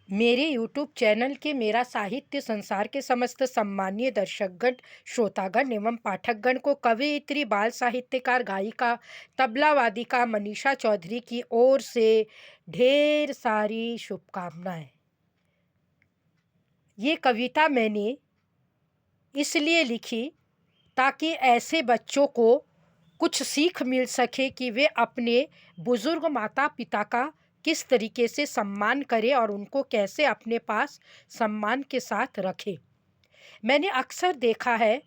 मेरे YouTube channel के मेरा साहित्य संसार के समस्त सम्मानीय दर्शकगण, श्रोतागण एवं पाठकगण को कवयित्री, बाल साहित्यकार, गायिका, तबला वादिका मनीषा चौधरी की ओर से ढेर सारी शुभकामनाएं। ये कविता मैंने इसलिए लिखी ताकि ऐसे बच्चों को कुछ सीख मिल सके कि वे अपने बुजुर्ग माता पिता का किस तरीके से सम्मान करें और उनको कैसे अपने पास सम्मान के साथ रखें। मैंने अक्सर देखा है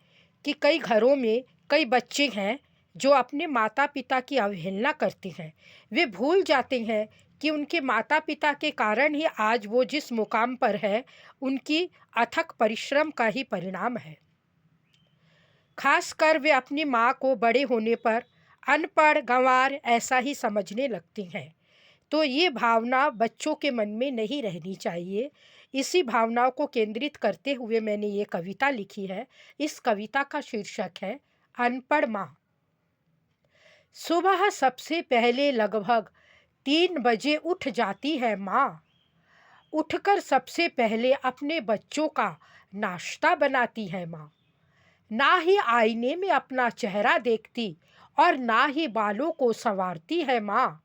कि कई घरों में कई बच्चे हैं जो अपने माता पिता की अवहेलना करते हैं। वे भूल जाते हैं कि उनके माता पिता के कारण ही आज वो जिस मुकाम पर है, उनकी अथक परिश्रम का ही परिणाम है। खासकर वे अपनी माँ को बड़े होने पर अनपढ़ गंवार ऐसा ही समझने लगती हैं। तो ये भावना बच्चों के मन में नहीं रहनी चाहिए। इसी भावनाओं को केंद्रित करते हुए मैंने ये कविता लिखी है। इस कविता का शीर्षक है अनपढ़ माँ। सुबह सबसे पहले लगभग 3 बजे उठ जाती है माँ। उठकर सबसे पहले अपने बच्चों का नाश्ता बनाती है माँ। ना ही आईने में अपना चेहरा देखती और ना ही बालों को संवारती है माँ।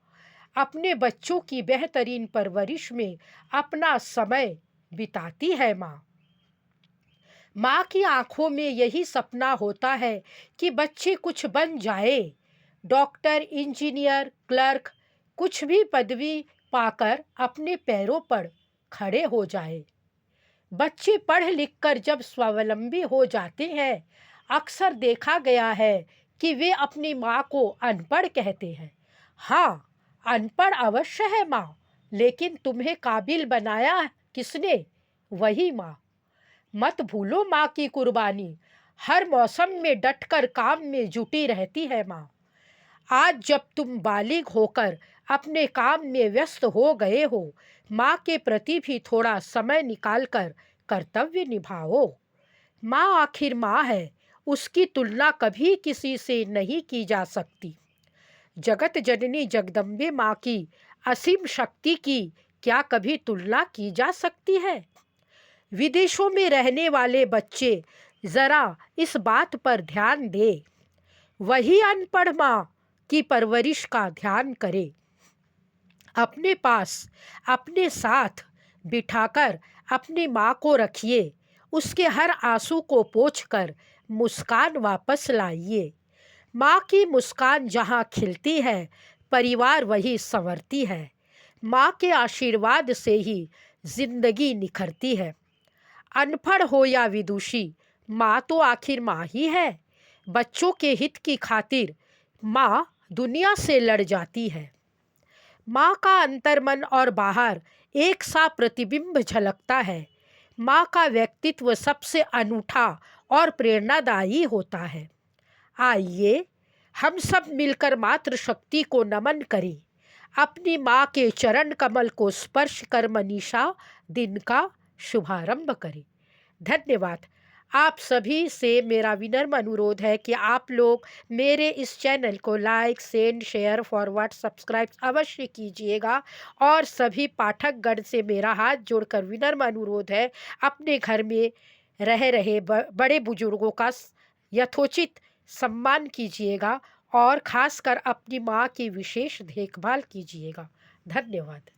अपने बच्चों की बेहतरीन परवरिश में अपना समय बिताती है माँ। माँ की आंखों में यही सपना होता है कि बच्चे कुछ बन जाए, डॉक्टर, इंजीनियर, क्लर्क, कुछ भी पदवी पाकर अपने पैरों पर खड़े हो जाए। बच्चे पढ़ लिख कर जब स्वावलंबी हो जाते हैं, अक्सर देखा गया है कि वे अपनी माँ को अनपढ़ कहते हैं। हाँ, अनपढ़ अवश्य है माँ, लेकिन तुम्हें काबिल बनाया किसने? वही माँ। मत भूलो माँ की कुर्बानी। हर मौसम में डटकर काम में जुटी रहती है माँ। आज जब तुम बालिग होकर अपने काम में व्यस्त हो गए हो, माँ के प्रति भी थोड़ा समय निकालकर कर्तव्य निभाओ। माँ आखिर माँ है, उसकी तुलना कभी किसी से नहीं की जा सकती। जगत जननी जगदम्बे माँ की असीम शक्ति की क्या कभी तुलना की जा सकती है? विदेशों में रहने वाले बच्चे जरा इस बात पर ध्यान दें। वही अनपढ़ माँ की परवरिश का ध्यान करे। अपने पास, अपने साथ बिठाकर अपनी माँ को रखिए। उसके हर आंसू को पोंछकर मुस्कान वापस लाइए। माँ की मुस्कान जहाँ खिलती है, परिवार वही संवरती है। माँ के आशीर्वाद से ही जिंदगी निखरती है। अनपढ़ हो या विदुषी, माँ तो आखिर माँ ही है। बच्चों के हित की खातिर माँ दुनिया से लड़ जाती है। माँ का अंतर्मन और बाहर एक सा प्रतिबिंब झलकता है। माँ का व्यक्तित्व सबसे अनूठा और प्रेरणादायी होता है। आइए हम सब मिलकर मातृशक्ति को नमन करें। अपनी माँ के चरण कमल को स्पर्श कर मनीषा दिन का शुभारंभ करें। धन्यवाद। आप सभी से मेरा विनम्र अनुरोध है कि आप लोग मेरे इस चैनल को like, send, share, forward, subscribe अवश्य कीजिएगा। और सभी पाठकगण से मेरा हाथ जोड़कर विनम्र अनुरोध है, अपने घर में रह रहे बड़े बुजुर्गों का यथोचित सम्मान कीजिएगा और खासकर अपनी माँ की विशेष देखभाल कीजिएगा। धन्यवाद।